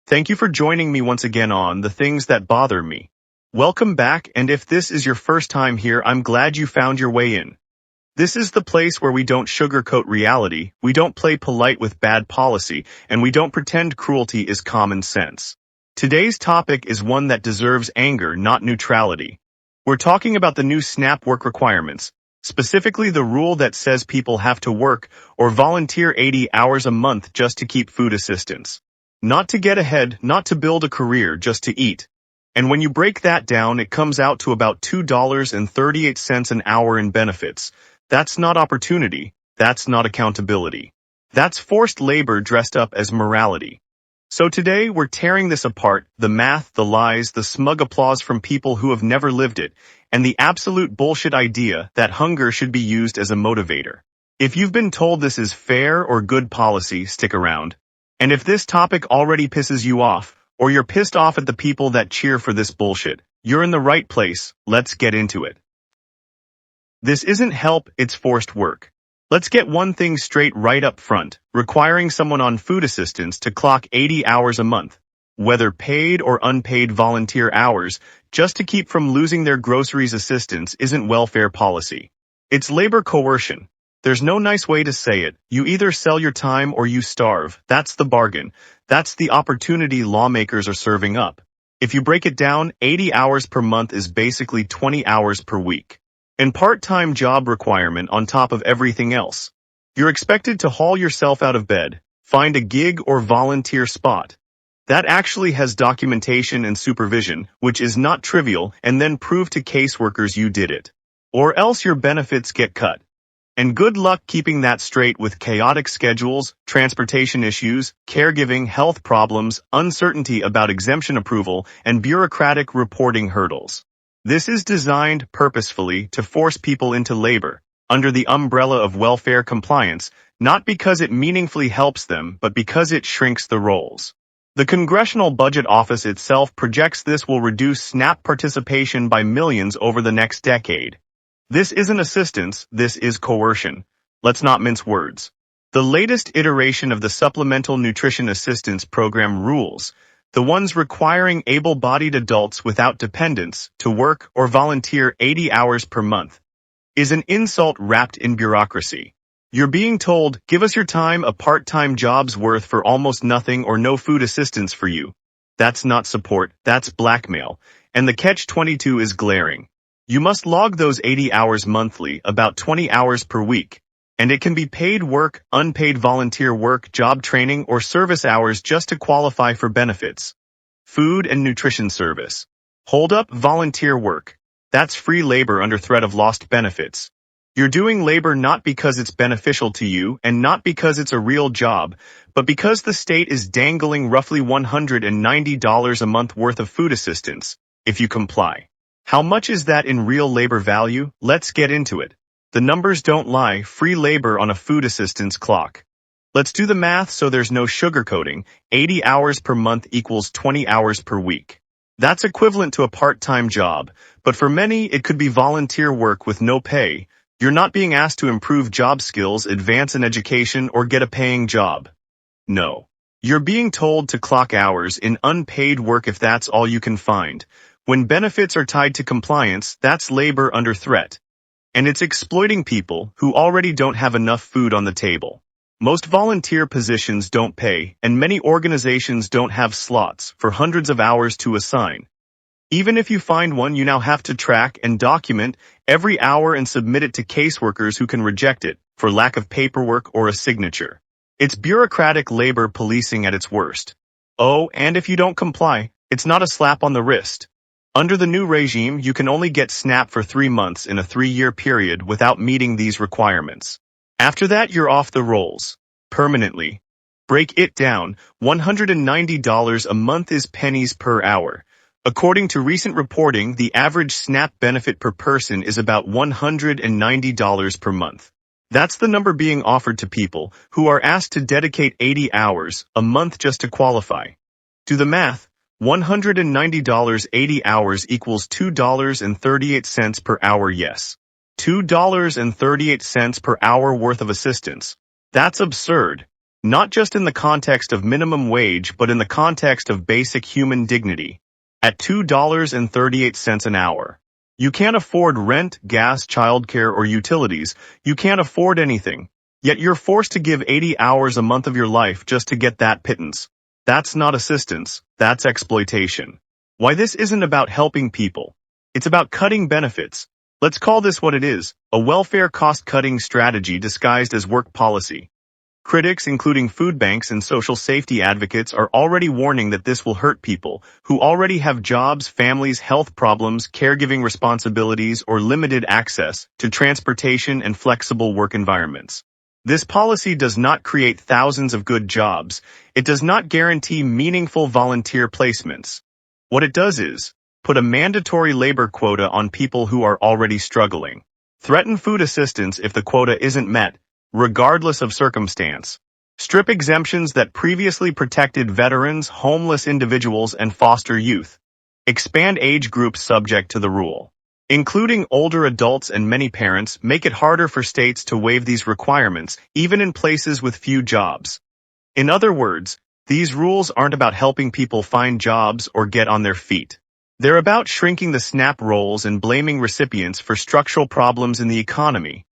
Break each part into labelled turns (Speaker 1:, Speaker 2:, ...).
Speaker 1: Thank you for joining me once again on The Things That Bother Me. Welcome back, and if this is your first time here, I'm glad you found your way in. This is the place where we don't sugarcoat reality, we don't play polite with bad policy, and we don't pretend cruelty is common sense. Today's topic is one that deserves anger, not neutrality. We're talking about the new SNAP work requirements, specifically the rule that says people have to work or volunteer 80 hours a month just to keep food assistance. Not to get ahead, not to build a career, just to eat. And when you break that down, it comes out to about $2.38 an hour in benefits. That's not opportunity. That's not accountability. That's forced labor dressed up as morality. So today, we're tearing this apart, the math, the lies, the smug applause from people who have never lived it, and the absolute bullshit idea that hunger should be used as a motivator. If you've been told this is fair or good policy, stick around. And if this topic already pisses you off, or you're pissed off at the people that cheer for this bullshit, you're in the right place. Let's get into it. This isn't help, it's forced work. Let's get one thing straight right up front, requiring someone on food assistance to clock 80 hours a month, whether paid or unpaid volunteer hours, just to keep from losing their groceries assistance isn't welfare policy. It's labor coercion. There's no nice way to say it. You either sell your time or you starve. That's the bargain. That's the opportunity lawmakers are serving up. If you break it down, 80 hours per month is basically 20 hours per week. An part-time job requirement on top of everything else. You're expected to haul yourself out of bed, find a gig or volunteer spot. That actually has documentation and supervision, which is not trivial, and then prove to caseworkers you did it. Or else your benefits get cut. And good luck keeping that straight with chaotic schedules, transportation issues, caregiving, health problems, uncertainty about exemption approval, and bureaucratic reporting hurdles. This is designed purposefully to force people into labor, under the umbrella of welfare compliance, not because it meaningfully helps them, but because it shrinks the roles. The Congressional Budget Office itself projects this will reduce SNAP participation by millions over the next decade. This isn't assistance, this is coercion. Let's not mince words. The latest iteration of the Supplemental Nutrition Assistance Program rules, the ones requiring able-bodied adults without dependents to work or volunteer 80 hours per month, is an insult wrapped in bureaucracy. You're being told, give us your time, a part-time job's worth for almost nothing or no food assistance for you. That's not support, that's blackmail, and the catch-22 is glaring. You must log those 80 hours monthly, about 20 hours per week, and it can be paid work, unpaid volunteer work, job training, or service hours just to qualify for benefits. Food and nutrition service. Hold up, volunteer work. That's free labor under threat of lost benefits. You're doing labor not because it's beneficial to you and not because it's a real job, but because the state is dangling roughly $190 a month worth of food assistance, if you comply. How much is that in real labor value? Let's get into it. The numbers don't lie, free labor on a food assistance clock. Let's do the math so there's no sugarcoating. 80 hours per month equals 20 hours per week. That's equivalent to a part-time job, but for many it could be volunteer work with no pay. You're not being asked to improve job skills, advance in education, or get a paying job. No. You're being told to clock hours in unpaid work if that's all you can find. When benefits are tied to compliance, that's labor under threat. And it's exploiting people who already don't have enough food on the table. Most volunteer positions don't pay, and many organizations don't have slots for hundreds of hours to assign. Even if you find one, you now have to track and document every hour and submit it to caseworkers who can reject it for lack of paperwork or a signature. It's bureaucratic labor policing at its worst. Oh, and if you don't comply, it's not a slap on the wrist. Under the new regime, you can only get SNAP for 3 months in a 3-year period without meeting these requirements. After that, you're off the rolls. Permanently. Break it down, $190 a month is pennies per hour. According to recent reporting, the average SNAP benefit per person is about $190 per month. That's the number being offered to people who are asked to dedicate 80 hours a month just to qualify. Do the math. $190 80 hours equals $2.38 per hour, yes. $2.38 per hour worth of assistance. That's absurd. Not just in the context of minimum wage, but in the context of basic human dignity. At $2.38 an hour. You can't afford rent, gas, childcare, or utilities. You can't afford anything. Yet you're forced to give 80 hours a month of your life just to get that pittance. That's not assistance, that's exploitation. Why this isn't about helping people. It's about cutting benefits. Let's call this what it is, a welfare cost-cutting strategy disguised as work policy. Critics, including food banks and social safety advocates, are already warning that this will hurt people who already have jobs, families, health problems, caregiving responsibilities, or limited access to transportation and flexible work environments. This policy does not create thousands of good jobs. It does not guarantee meaningful volunteer placements. What it does is put a mandatory labor quota on people who are already struggling. Threaten food assistance if the quota isn't met, regardless of circumstance. Strip exemptions that previously protected veterans, homeless individuals, and foster youth. Expand age groups subject to the rule. Including older adults and many parents, make it harder for states to waive these requirements, even in places with few jobs. In other words, these rules aren't about helping people find jobs or get on their feet. They're about shrinking the SNAP rolls and blaming recipients for structural problems in the economy.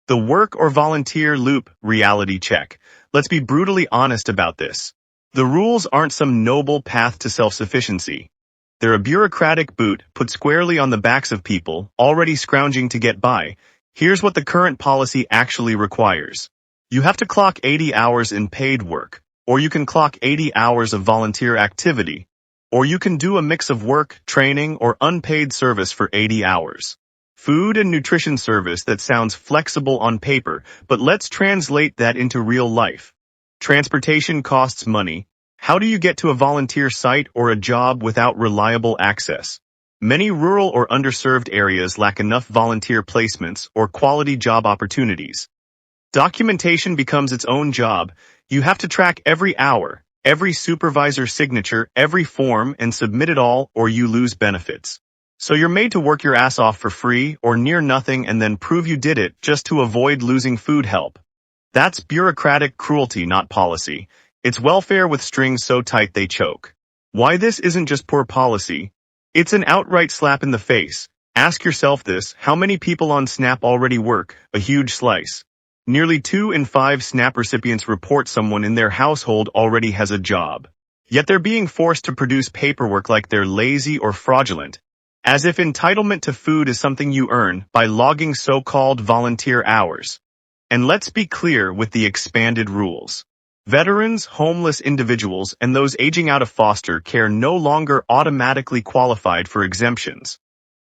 Speaker 1: The work or volunteer loop, reality check. Let's be brutally honest about this. The rules aren't some noble path to self-sufficiency. They're a bureaucratic boot put squarely on the backs of people already scrounging to get by. Here's what the current policy actually requires. You have to clock 80 hours in paid work, or you can clock 80 hours of volunteer activity, or you can do a mix of work, training, or unpaid service for 80 hours. Food and nutrition service that sounds flexible on paper, but let's translate that into real life. Transportation costs money. How do you get to a volunteer site or a job without reliable access? Many rural or underserved areas lack enough volunteer placements or quality job opportunities. Documentation becomes its own job. You have to track every hour, every supervisor signature, every form, and submit it all, or you lose benefits. So you're made to work your ass off for free or near nothing and then prove you did it just to avoid losing food help. That's bureaucratic cruelty, not policy. It's welfare with strings so tight they choke. Why this isn't just poor policy? It's an outright slap in the face. Ask yourself this: how many people on SNAP already work? A huge slice. Nearly 2 in 5 SNAP recipients report someone in their household already has a job. Yet they're being forced to produce paperwork like they're lazy or fraudulent, as if entitlement to food is something you earn by logging so-called volunteer hours. And let's be clear with the expanded rules. Veterans, homeless individuals, and those aging out of foster care no longer automatically qualified for exemptions.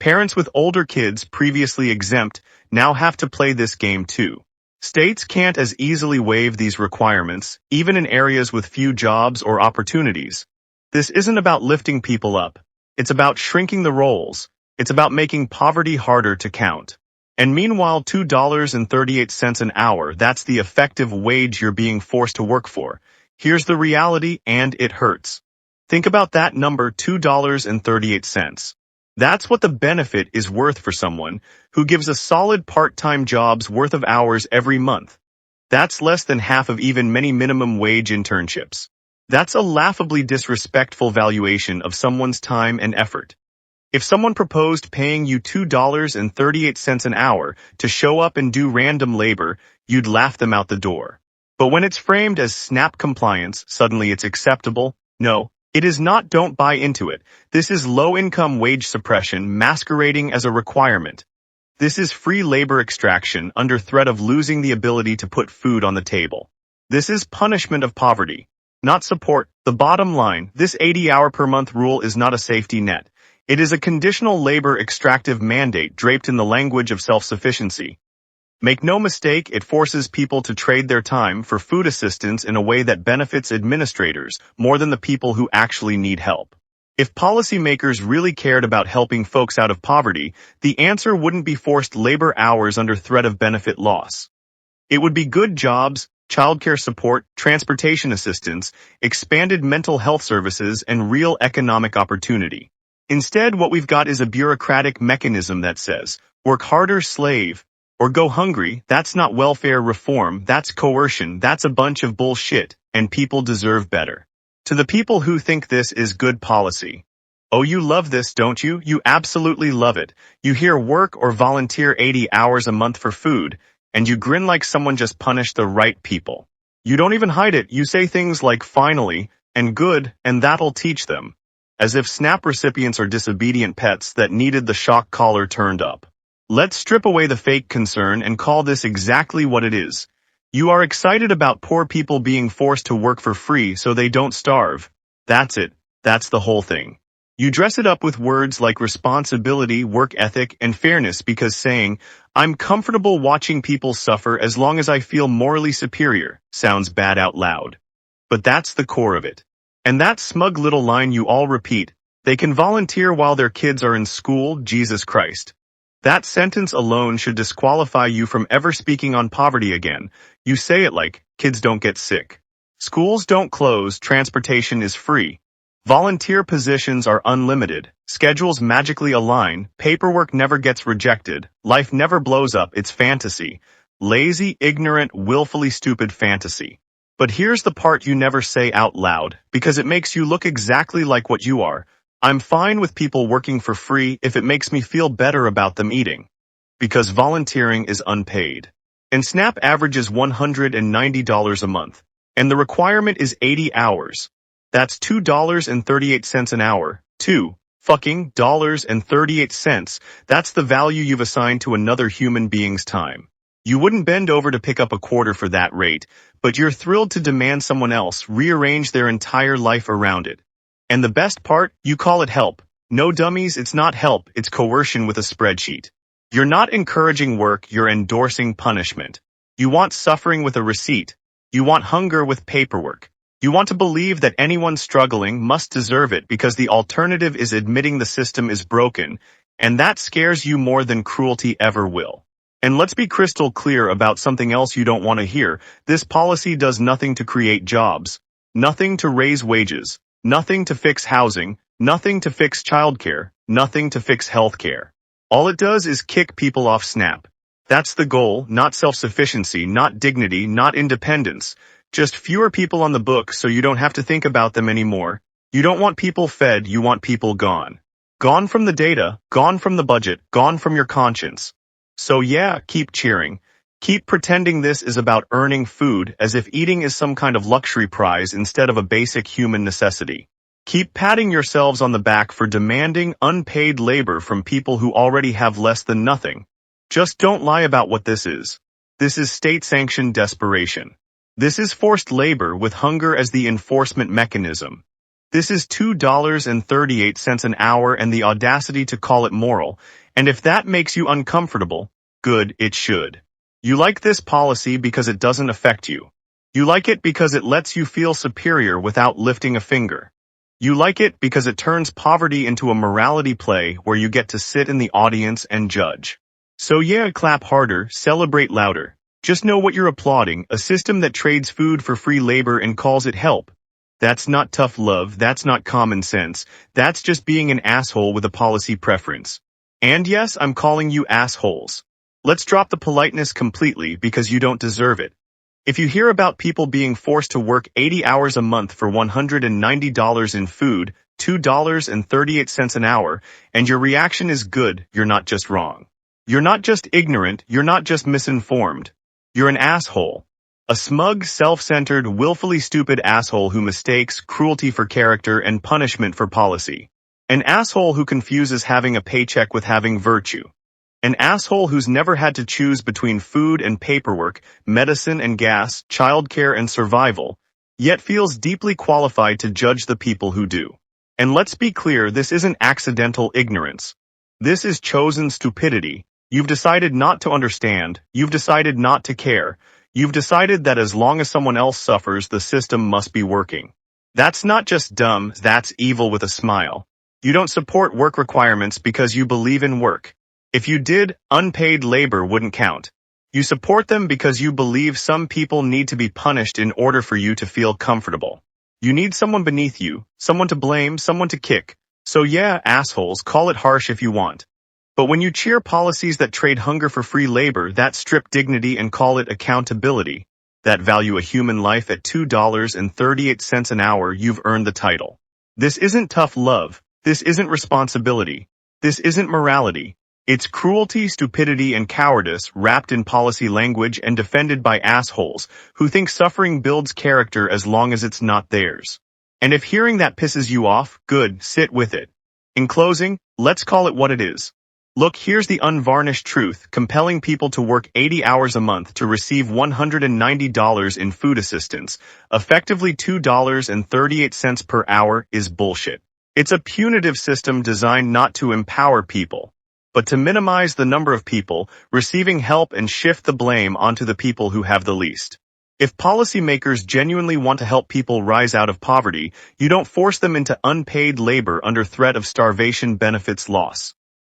Speaker 1: Parents with older kids previously exempt now have to play this game too. States can't as easily waive these requirements, even in areas with few jobs or opportunities. This isn't about lifting people up. It's about shrinking the rolls. It's about making poverty harder to count. And meanwhile, $2.38 an hour, that's the effective wage you're being forced to work for. Here's the reality, and it hurts. Think about that number, $2.38. That's what the benefit is worth for someone who gives a solid part-time job's worth of hours every month. That's less than half of even many minimum wage internships. That's a laughably disrespectful valuation of someone's time and effort. If someone proposed paying you $2.38 an hour to show up and do random labor, you'd laugh them out the door. But when it's framed as SNAP compliance, suddenly it's acceptable. No, it is not. Don't buy into it. This is low-income wage suppression masquerading as a requirement. This is free labor extraction under threat of losing the ability to put food on the table. This is punishment of poverty, not support. The bottom line, this 80-hour per month rule is not a safety net. It is a conditional labor extractive mandate draped in the language of self-sufficiency. Make no mistake, it forces people to trade their time for food assistance in a way that benefits administrators more than the people who actually need help. If policymakers really cared about helping folks out of poverty, the answer wouldn't be forced labor hours under threat of benefit loss. It would be good jobs, childcare support, transportation assistance, expanded mental health services, and real economic opportunity. Instead, what we've got is a bureaucratic mechanism that says, work harder, slave, or go hungry. That's not welfare reform, that's coercion, that's a bunch of bullshit. and people deserve better. To the people who think this is good policy. Oh, you love this, don't you? You absolutely love it. You hear work or volunteer 80 hours a month for food, and you grin like someone just punished the right people. You don't even hide it. You say things like finally and good, and that'll teach them. As if SNAP recipients are disobedient pets that needed the shock collar turned up. Let's strip away the fake concern and call this exactly what it is. You are excited about poor people being forced to work for free so they don't starve. That's it. That's the whole thing. You dress it up with words like responsibility, work ethic, and fairness because saying, I'm comfortable watching people suffer as long as I feel morally superior, sounds bad out loud. But that's the core of it. And that smug little line you all repeat, they can volunteer while their kids are in school, Jesus Christ. That sentence alone should disqualify you from ever speaking on poverty again. You say it like, kids don't get sick. Schools don't close, transportation is free. Volunteer positions are unlimited, schedules magically align, paperwork never gets rejected, life never blows up, it's fantasy. Lazy, ignorant, willfully stupid fantasy. But here's the part you never say out loud, because it makes you look exactly like what you are. I'm fine with people working for free if it makes me feel better about them eating. Because volunteering is unpaid. And SNAP averages $190 a month. And the requirement is 80 hours. That's $2.38 an hour. $2.38. That's the value you've assigned to another human being's time. You wouldn't bend over to pick up a quarter for that rate, but you're thrilled to demand someone else rearrange their entire life around it. And the best part, you call it help. No dummies, it's not help, it's coercion with a spreadsheet. You're not encouraging work, you're endorsing punishment. You want suffering with a receipt. You want hunger with paperwork. You want to believe that anyone struggling must deserve it because the alternative is admitting the system is broken, and that scares you more than cruelty ever will. And let's be crystal clear about something else you don't want to hear. This policy does nothing to create jobs, nothing to raise wages, nothing to fix housing, nothing to fix childcare, nothing to fix healthcare. All it does is kick people off SNAP. That's the goal, not self-sufficiency, not dignity, not independence. Just fewer people on the book so you don't have to think about them anymore. You don't want people fed, you want people gone. Gone from the data, gone from the budget, gone from your conscience. So yeah, keep cheering. Keep pretending this is about earning food as if eating is some kind of luxury prize instead of a basic human necessity. Keep patting yourselves on the back for demanding unpaid labor from people who already have less than nothing. Just don't lie about what this is. This is state-sanctioned desperation. This is forced labor with hunger as the enforcement mechanism. This is $2.38 an hour and the audacity to call it moral, and if that makes you uncomfortable, good, it should. You like this policy because it doesn't affect you. You like it because it lets you feel superior without lifting a finger. You like it because it turns poverty into a morality play where you get to sit in the audience and judge. So yeah, clap harder, celebrate louder. Just know what you're applauding, a system that trades food for free labor and calls it help. That's not tough love, that's not common sense, that's just being an asshole with a policy preference. And yes, I'm calling you assholes. Let's drop the politeness completely because you don't deserve it. If you hear about people being forced to work 80 hours a month for $190 in food, $2.38 an hour, and your reaction is good, you're not just wrong. You're not just ignorant, you're not just misinformed. You're an asshole. A smug, self-centered, willfully stupid asshole who mistakes cruelty for character and punishment for policy. An asshole who confuses having a paycheck with having virtue. An asshole who's never had to choose between food and paperwork, medicine and gas, childcare and survival, yet feels deeply qualified to judge the people who do. And let's be clear, this isn't accidental ignorance. This is chosen stupidity. You've decided not to understand, you've decided not to care, you've decided that as long as someone else suffers, the system must be working. That's not just dumb, that's evil with a smile. You don't support work requirements because you believe in work. If you did, unpaid labor wouldn't count. You support them because you believe some people need to be punished in order for you to feel comfortable. You need someone beneath you, someone to blame, someone to kick. So yeah, assholes, call it harsh if you want. But when you cheer policies that trade hunger for free labor, that strip dignity and call it accountability, that value a human life at $2.38 an hour, you've earned the title. This isn't tough love. This isn't responsibility. This isn't morality. It's cruelty, stupidity, and cowardice wrapped in policy language and defended by assholes who think suffering builds character as long as it's not theirs. And if hearing that pisses you off, good, sit with it. In closing, let's call it what it is. Look, here's the unvarnished truth. Compelling people to work 80 hours a month to receive $190 in food assistance, effectively $2.38 per hour, is bullshit. It's a punitive system designed not to empower people, but to minimize the number of people receiving help and shift the blame onto the people who have the least. If policymakers genuinely want to help people rise out of poverty, you don't force them into unpaid labor under threat of starvation benefits loss.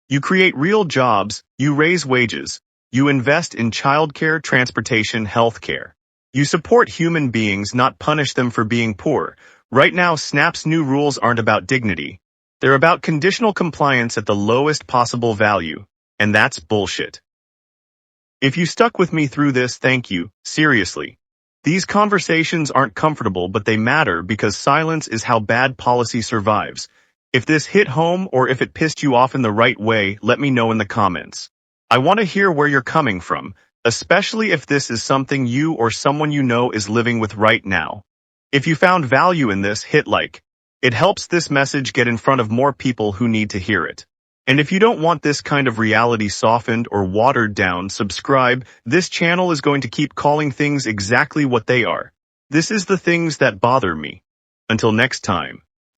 Speaker 1: You create real jobs, you raise wages, you invest in childcare, transportation, healthcare. You support human beings, not punish them for being poor. Right now, SNAP's new rules aren't about dignity. They're about conditional compliance at the lowest possible value, and that's bullshit. If you stuck with me through this, thank you, seriously. These conversations aren't comfortable, but they matter because silence is how bad policy survives. If this hit home or if it pissed you off in the right way, let me know in the comments. I want to hear where you're coming from, especially if this is something you or someone you know is living with right now. If you found value in this, hit like. It helps this message get in front of more people who need to hear it. And if you don't want this kind of reality softened or watered down, subscribe. This channel is going to keep calling things exactly what they are. This is the things that bother me. Until next time.